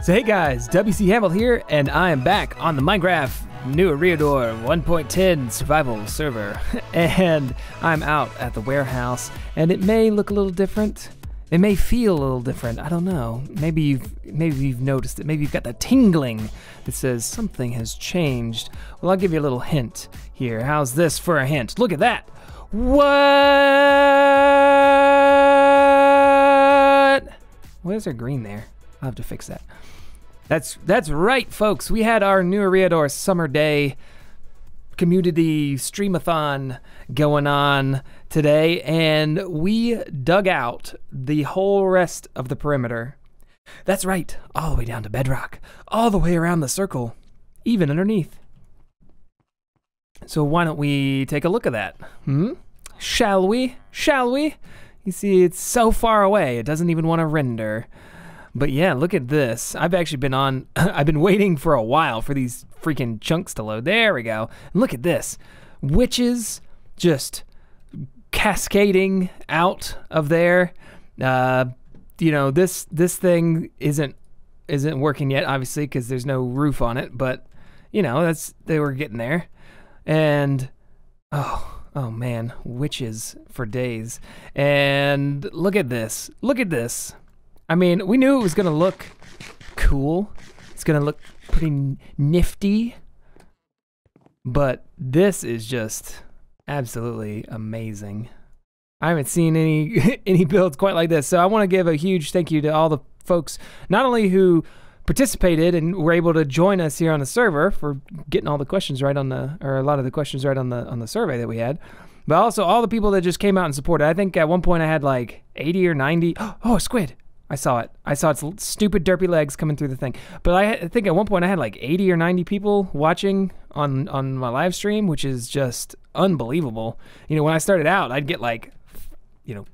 So hey guys, WC Hamel here, and I am back on the Minecraft new Eriador 1.10 survival server. And I'm out at the warehouse, and it may look a little different. It may feel a little different. I don't know. Maybe you've noticed it. Maybe you've got the tingling that says something has changed. Well, I'll give you a little hint here. How's this for a hint? Look at that. What? Why is there green there? I'll have to fix that. That's right, folks. We had our new Eriador Summer Day community streamathon going on today, and we dug out the whole rest of the perimeter. That's right, all the way down to bedrock, all the way around the circle, even underneath. So why don't we take a look at that? Shall we? Shall we? You see, it's so far away, it doesn't even want to render. But yeah, look at this. I've actually been on, I've been waiting for a while for these freaking chunks to load. There we go. And look at this. Witches just cascading out of there. You know, this thing isn't working yet, obviously, because there's no roof on it. But, you know, they were getting there. And, oh man, witches for days. And look at this. Look at this. I mean, we knew it was gonna look cool. It's gonna look pretty nifty. But this is just absolutely amazing. I haven't seen any builds quite like this. So I want to give a huge thank you to all the folks, not only who participated and were able to join us here on the server for getting all the questions right on the, or a lot of the questions right on the survey that we had, but also all the people that just came out and supported. I think at one point I had like 80 or 90. Oh, squid. I saw it. I saw its stupid derpy legs coming through the thing. But I think at one point I had like 80 or 90 people watching on my live stream, which is just unbelievable. You know, when I started out, I'd get like,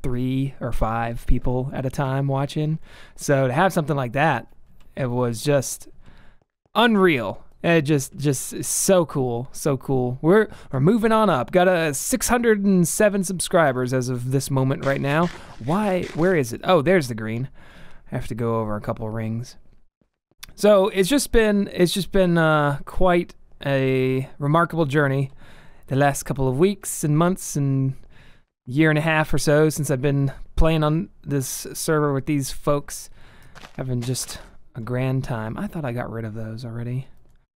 3 or 5 people at a time watching. So to have something like that, it was just unreal. It just so cool, so cool. We're moving on up. Got a 607 subscribers as of this moment right now. Why? Where is it? Oh, there's the green. I have to go over a couple of rings. So it's just been quite a remarkable journey. The last couple of weeks and months and year and a half or so since I've been playing on this server with these folks, having just a grand time. I thought I got rid of those already.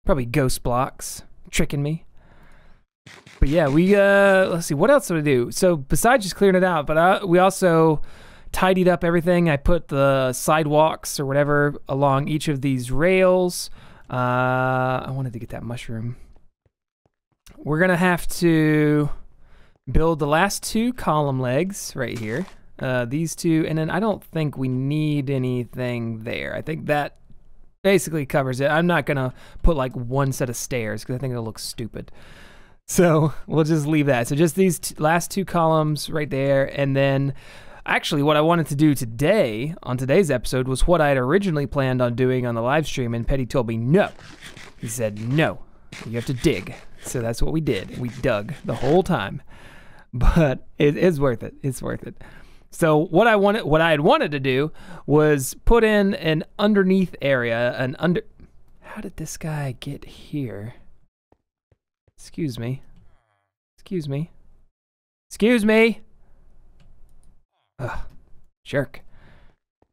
Probably ghost blocks tricking me. But yeah, we let's see, what else did we do? So besides just clearing it out, but we also tidied up everything. I put the sidewalks or whatever along each of these rails. I wanted to get that mushroom. We're gonna have to build the last 2 column legs right here. These 2, and then I don't think we need anything there. I think that basically covers it. I'm not gonna put like one set of stairs because I think it'll look stupid. So we'll just leave that. So just these last 2 columns right there. And then actually what I wanted to do today on today's episode was what I had originally planned on doing on the live stream, and Petty told me no. He said, no, you have to dig. So that's what we did. We dug the whole time. But it is worth it. It's worth it. So what I had wanted to do was put in an underneath area, how did this guy get here? Excuse me. Excuse me. Excuse me. Ugh, jerk.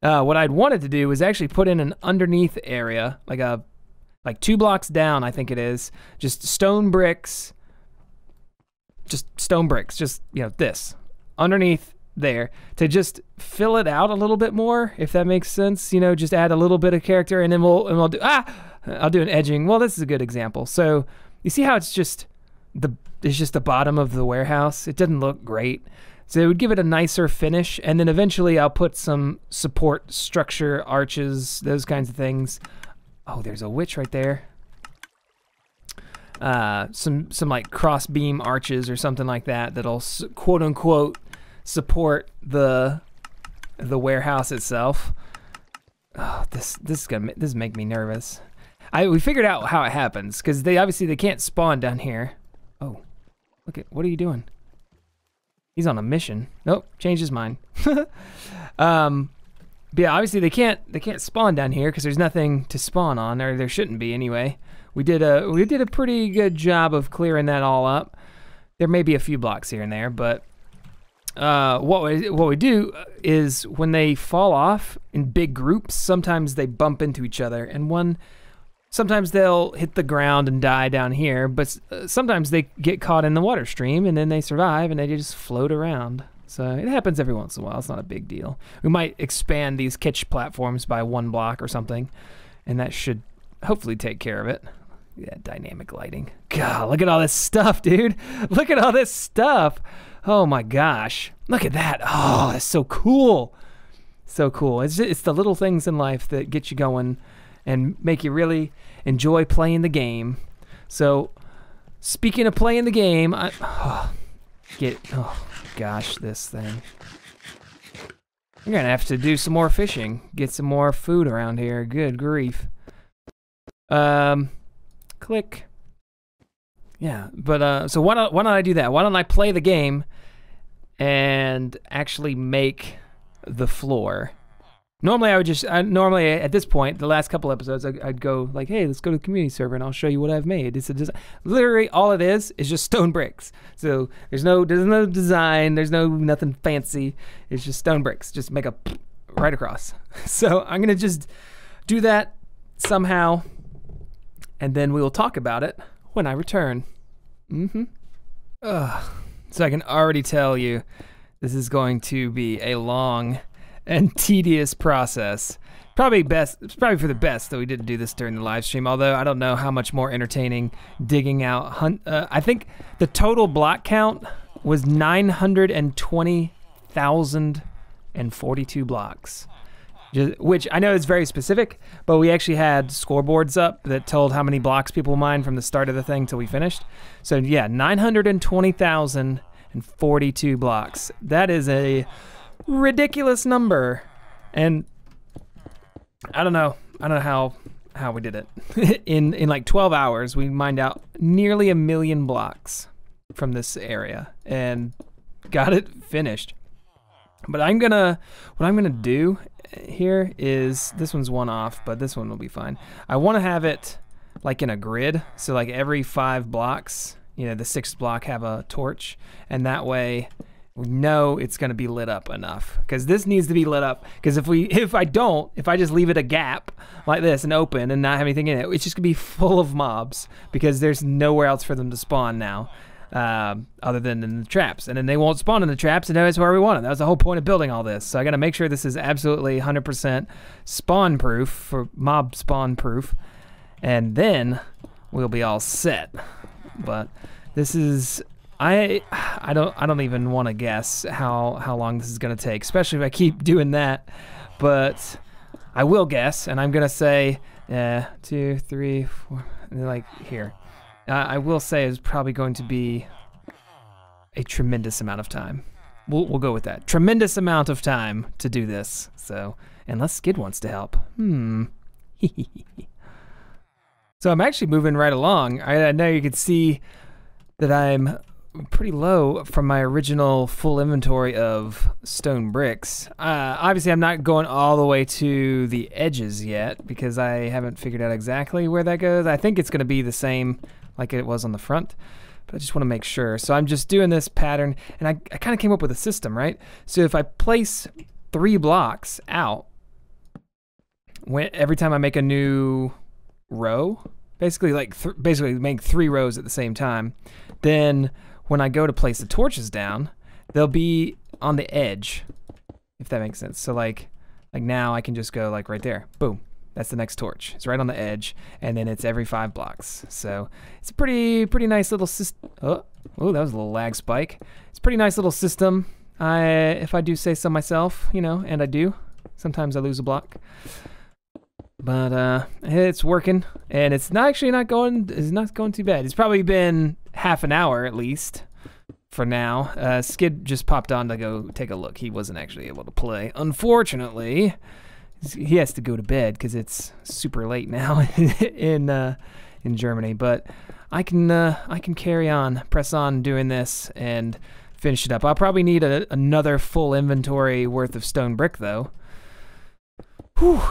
What I'd wanted to do was actually put in an underneath area, like 2 blocks down, I think it is, just stone bricks. Just stone bricks, just, this underneath there to just fill it out a little bit more, if that makes sense. Just add a little bit of character, and then we'll do I'll do an edging. Well, this is a good example. So you see how it's just the bottom of the warehouse. It doesn't look great, so it would give it a nicer finish. And then eventually I'll put some support structure, arches, those kinds of things. Oh, there's a witch right there. Some like cross beam arches or something like that that'll quote unquote support the warehouse itself. Oh, this make me nervous. We figured out how it happens, because they can't spawn down here. Oh, look at, what are you doing? He's on a mission. Nope, changed his mind. But yeah, obviously they can't spawn down here because there's nothing to spawn on, or there shouldn't be anyway. We did a pretty good job of clearing that all up. There may be a few blocks here and there, but what we do is when they fall off in big groups, sometimes they bump into each other, and sometimes they'll hit the ground and die down here, but sometimes they get caught in the water stream and then they survive and they just float around. So it happens every once in a while. It's not a big deal. We might expand these catch platforms by 1 block or something, and that should hopefully take care of it. Yeah, dynamic lighting. God, look at all this stuff, dude. Look at all this stuff. Oh my gosh. Look at that. Oh, that's so cool. So cool. It's the little things in life that get you going and make you really enjoy playing the game. So, speaking of playing the game, oh gosh, this thing. I'm gonna have to do some more fishing, get some more food around here. Good grief. Click. Yeah, but so why don't I do that? Why don't I play the game and actually make the floor? Normally I would just normally at this point, the last couple episodes, I'd go like, hey, let's go to the community server and I'll show you what I've made. It's a design. Literally all it is just stone bricks. So there's no design, there's nothing fancy. It's just stone bricks. Just make a right across. So I'm gonna just do that somehow, and then we will talk about it when I return. So I can already tell you this is going to be a long and tedious process. It's probably for the best that we didn't do this during the live stream, although I don't know how much more entertaining digging out I think the total block count was 920,042 blocks. Which I know is very specific, but we actually had scoreboards up that told how many blocks people mined from the start of the thing till we finished. So yeah, 920,042 blocks. That is a ridiculous number, and I don't know how we did it. in like 12 hours, we mined out nearly 1 million blocks from this area and got it finished. But what I'm gonna do here is, this one's one off, but this one will be fine. I want to have it like in a grid, so like every 5 blocks, the 6th block have a torch, and that way we know it's going to be lit up enough, because this needs to be lit up, because if I just leave it a gap like this and open and not have anything in it, it's just going to be full of mobs, because there's nowhere else for them to spawn now. Other than in the traps, and then they won't spawn in the traps, and that's where we want it. That was the whole point of building all this. So I got to make sure this is absolutely 100% spawn proof, for mob spawn proof, and then we'll be all set. But this is I don't even want to guess how long this is gonna take, especially if I keep doing that. But I will guess, and I'm gonna say 2, 3, 4, like here. I will say it's probably going to be a tremendous amount of time. We'll go with that. Tremendous amount of time to do this. So, unless Skid wants to help. So I'm actually moving right along. I know you can see that I'm pretty low from my original full inventory of stone bricks. Obviously, I'm not going all the way to the edges yet, because I haven't figured out exactly where that goes. I think it's going to be the same like it was on the front, but I just want to make sure. So I'm just doing this pattern, and I kind of came up with a system, right? So if I place 3 blocks out, every time I make a new row, basically make 3 rows at the same time, then when I go to place the torches down, they'll be on the edge, if that makes sense. So like now I can just go like right there, boom. That's the next torch. It's right on the edge, and then it's every 5 blocks. So it's a pretty nice little system. Oh, that was a little lag spike. It's a pretty nice little system. If I do say so myself, and I do. Sometimes I lose a block, but it's working, and it's not going too bad. It's probably been half an hour at least for now. Skid just popped on to go take a look. He wasn't actually able to play, unfortunately. He has to go to bed because it's super late now in Germany. But I can press on doing this and finish it up. I'll probably need another full inventory worth of stone brick though. Whew,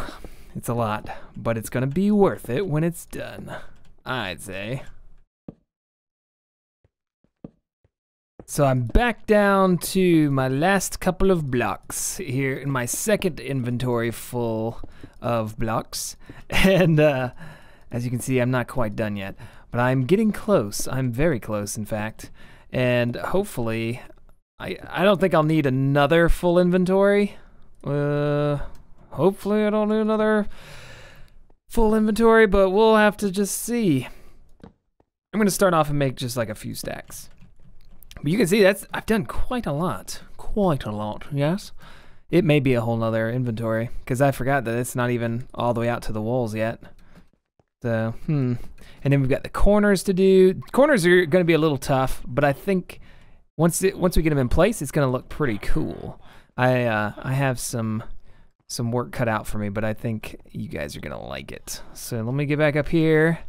it's a lot, but it's gonna be worth it when it's done, I'd say. So I'm back down to my last couple of blocks here in my second inventory full of blocks. And as you can see, I'm not quite done yet, but I'm getting close. I'm very close, in fact. And hopefully, I don't think I'll need another full inventory. Hopefully I don't need another full inventory, but we'll have to just see. I'm gonna start off and make just like a few stacks. But you can see I've done quite a lot, yes? It may be a whole nother inventory, because I forgot that it's not even all the way out to the walls yet. So, And then we've got the corners to do. Corners are gonna be a little tough, but I think once we get them in place, it's gonna look pretty cool. I have some work cut out for me, but I think you guys are gonna like it. So let me get back up here,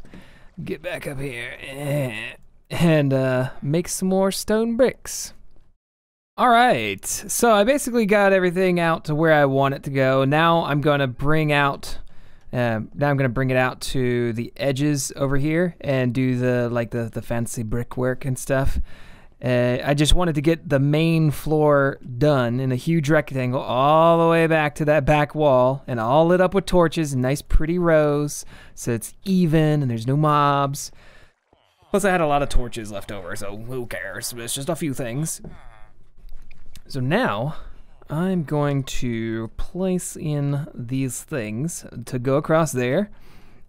and make some more stone bricks. All right, so I basically got everything out to where I want it to go. Now I'm gonna bring it out to the edges over here and do the fancy brickwork and stuff. I just wanted to get the main floor done in a huge rectangle all the way back to that back wall, and all lit up with torches and nice pretty rows, so it's even and there's no mobs. Plus I had a lot of torches left over, so who cares? It's just a few things. So now I'm going to place in these things to go across there,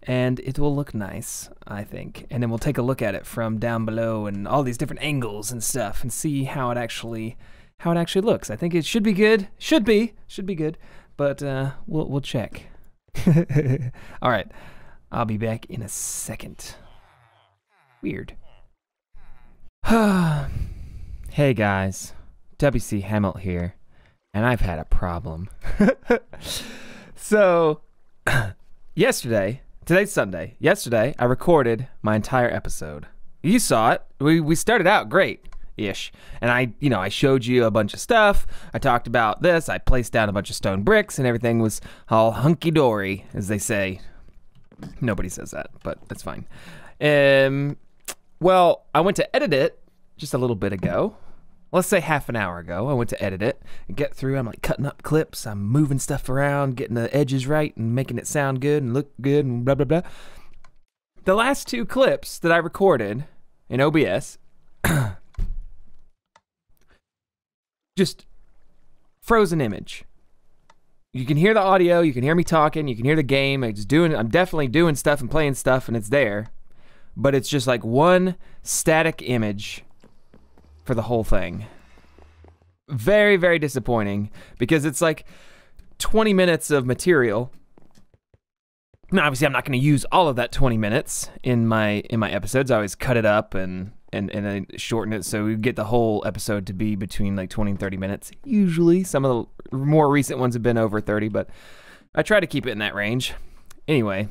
and it will look nice, I think. And then we'll take a look at it from down below and all these different angles and stuff, and see how it actually looks. I think it should be good. Should be good. But we'll check. All right, I'll be back in a second. Weird. Hey guys, WC Hamilton here, and I've had a problem. So, today's Sunday. Yesterday, I recorded my entire episode. You saw it. We started out great-ish. And I showed you a bunch of stuff. I talked about this. I placed down a bunch of stone bricks, and everything was all hunky-dory, as they say. Nobody says that, but that's fine. Well, I went to edit it just a little bit ago. Let's say half an hour ago. I went to edit it and get through. I'm like cutting up clips. I'm moving stuff around, getting the edges right and making it sound good and look good and blah, blah, blah. The last two clips that I recorded in OBS, just frozen image. You can hear the audio, you can hear me talking, you can hear the game. I'm definitely doing stuff and playing stuff, and it's there. But it's just like one static image for the whole thing. Very, very disappointing, because it's like 20 minutes of material. Now, obviously, I'm not going to use all of that 20 minutes in my episodes. I always cut it up and I shorten it so we get the whole episode to be between like 20 and 30 minutes. Usually, some of the more recent ones have been over 30, but I try to keep it in that range. Anyway,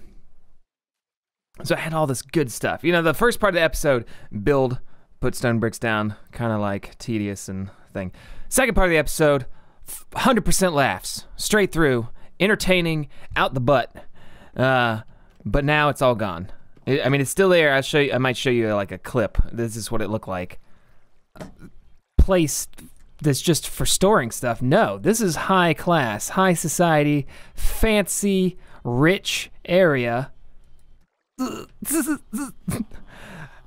so I had all this good stuff. You know, the first part of the episode, build, put stone bricks down, kind of like tedious and thing. Second part of the episode, 100% laughs, straight through, entertaining, out the butt. But now it's all gone. I mean, it's still there. I might show you like a clip. This is what it looked like. Place that's just for storing stuff. No, this is high class, high society, fancy, rich area.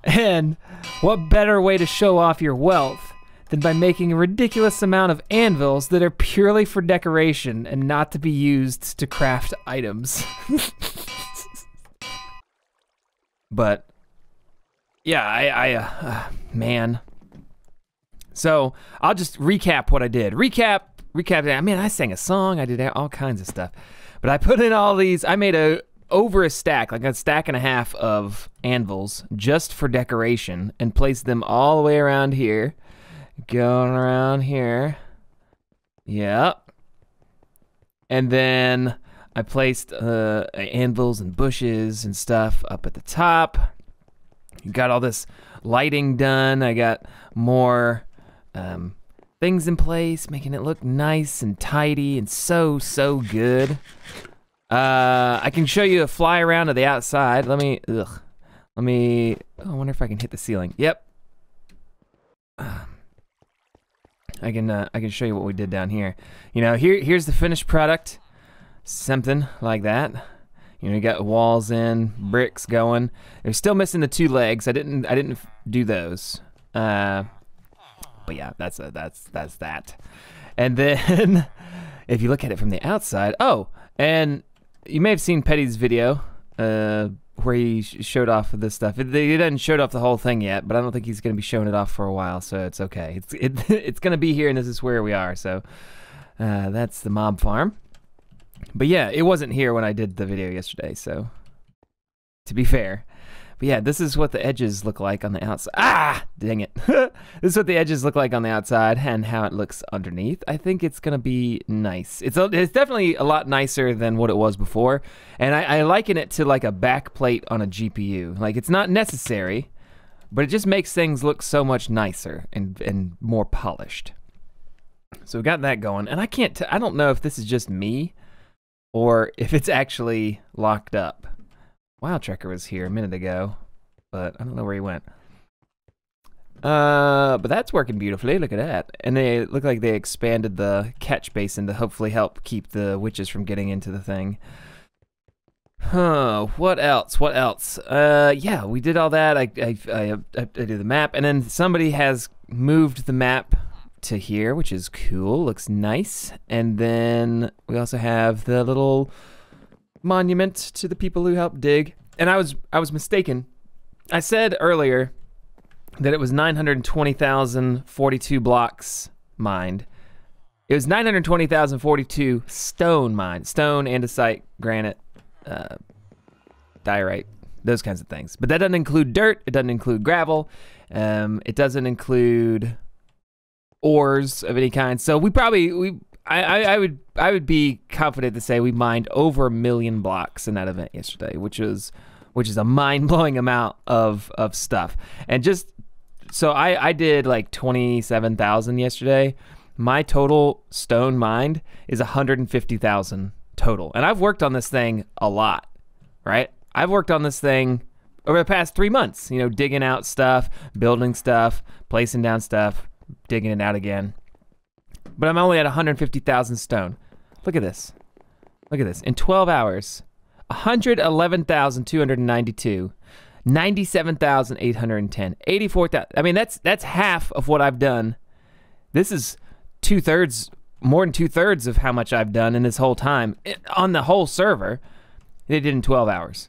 And what better way to show off your wealth than by making a ridiculous amount of anvils that are purely for decoration and not to be used to craft items. But yeah, man. So I'll just recap what I did. Recap. I mean, I sang a song. I did all kinds of stuff. But I put in all these. I made over a stack, like a stack and a half of anvils just for decoration, and placed them all the way around here. Going around here. Yep. And then I placed anvils and bushes and stuff up at the top. Got all this lighting done. I got more things in place, making it look nice and tidy and so good. I can show you a fly around to the outside. Let me, oh, I wonder if I can hit the ceiling. Yep. I can show you what we did down here. You know, here's the finished product. Something like that. You know, you got walls in, bricks going. They're still missing the 2 legs. I didn't do those. But yeah, that's that. And then if you look at it from the outside, oh, and you may have seen Petty's video where he showed off this stuff. He doesn't show off the whole thing yet, but I don't think he's going to be showing it off for a while, so it's okay. It's going to be here, and this is where we are. So that's the mob farm. But yeah, it wasn't here when I did the video yesterday, so to be fair. But yeah, this is what the edges look like on the outside. Ah, dang it. This is what the edges look like on the outside and how it looks underneath. I think it's going to be nice. It's definitely a lot nicer than what it was before. And I liken it to like a back plate on a GPU. Like, it's not necessary, but it just makes things look so much nicer and more polished. So we got that going. And I don't know if this is just me or if it's actually locked up. Wild Trekker was here a minute ago, but I don't know where he went. But that's working beautifully. Look at that. And they look like they expanded the catch basin to hopefully help keep the witches from getting into the thing. Huh, what else? Yeah, we did all that. I did the map, and then somebody has moved the map to here, which is cool. Looks nice. And then we also have the little monument to the people who helped dig. And I was mistaken. I said earlier that it was 920,042 blocks mined. It was 920,042 stone mined. Stone, andesite, granite, diorite, those kinds of things. But that doesn't include dirt. It doesn't include gravel. It doesn't include ores of any kind. So I would be confident to say we mined over 1 million blocks in that event yesterday, which is a mind-blowing amount of stuff. And just so I did like 27,000 yesterday. My total stone mined is 150,000 total. And I've worked on this thing a lot, right? I've worked on this thing over the past 3 months, you know, digging out stuff, building stuff, placing down stuff, digging it out again. But I'm only at 150,000 stone. Look at this. Look at this. In 12 hours, 111,292, 97,810, 84,000. I mean, that's half of what I've done. This is more than 2/3 of how much I've done in this whole time on the whole server. They did in 12 hours.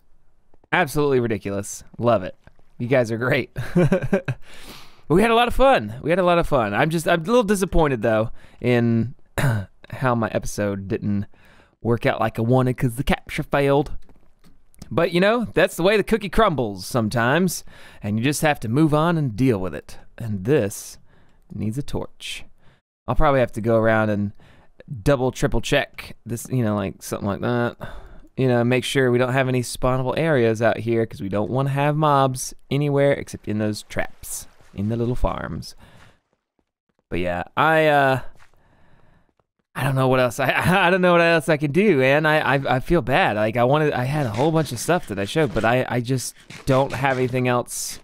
Absolutely ridiculous. Love it. You guys are great. We had a lot of fun. I'm a little disappointed though in how my episode didn't work out like I wanted because the capture failed. But you know, that's the way the cookie crumbles sometimes, and you just have to move on and deal with it. And this needs a torch. I'll probably have to go around and double, triple check this, you know, like something like that. You know, make sure we don't have any spawnable areas out here because we don't want to have mobs anywhere except in those traps. In the little farms. But yeah, I don't know what else I don't know what else I can do, man. I feel bad. Like I had a whole bunch of stuff that I showed, but I just don't have anything else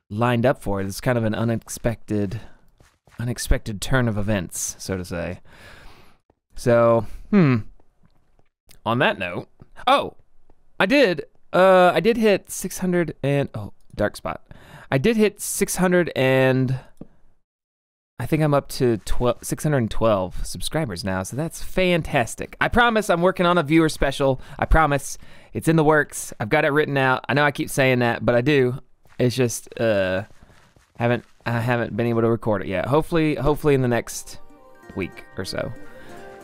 lined up for it. It's kind of an unexpected turn of events, so to say. So, on that note, I did hit 600 and dark spot. I did hit 600 and I think I'm up to 612 subscribers now, so that's fantastic. I promise I'm working on a viewer special. I promise. It's in the works. I've got it written out. I know I keep saying that, but I do. It's just I haven't been able to record it yet. Hopefully in the next week or so,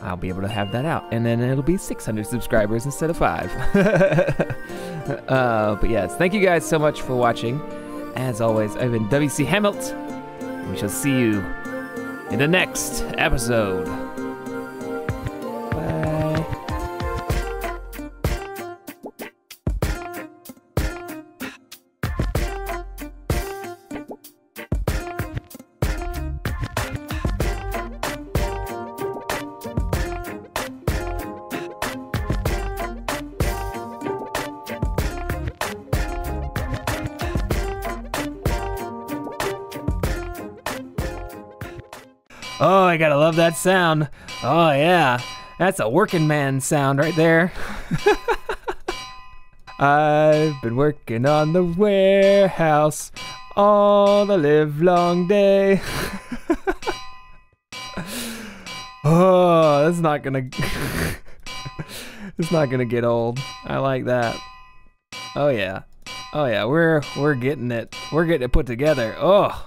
I'll be able to have that out, and then it'll be 600 subscribers instead of 5. But yes, thank you guys so much for watching. As always, I've been WC Hamilton. We shall see you in the next episode. Bye. Oh, I gotta love that sound. Oh yeah, that's a working man sound right there. I've been working on the warehouse all the live long day. Oh, that's not gonna it's not gonna get old. I like that. Oh yeah. Oh yeah, we're getting it. We're getting it put together. Oh.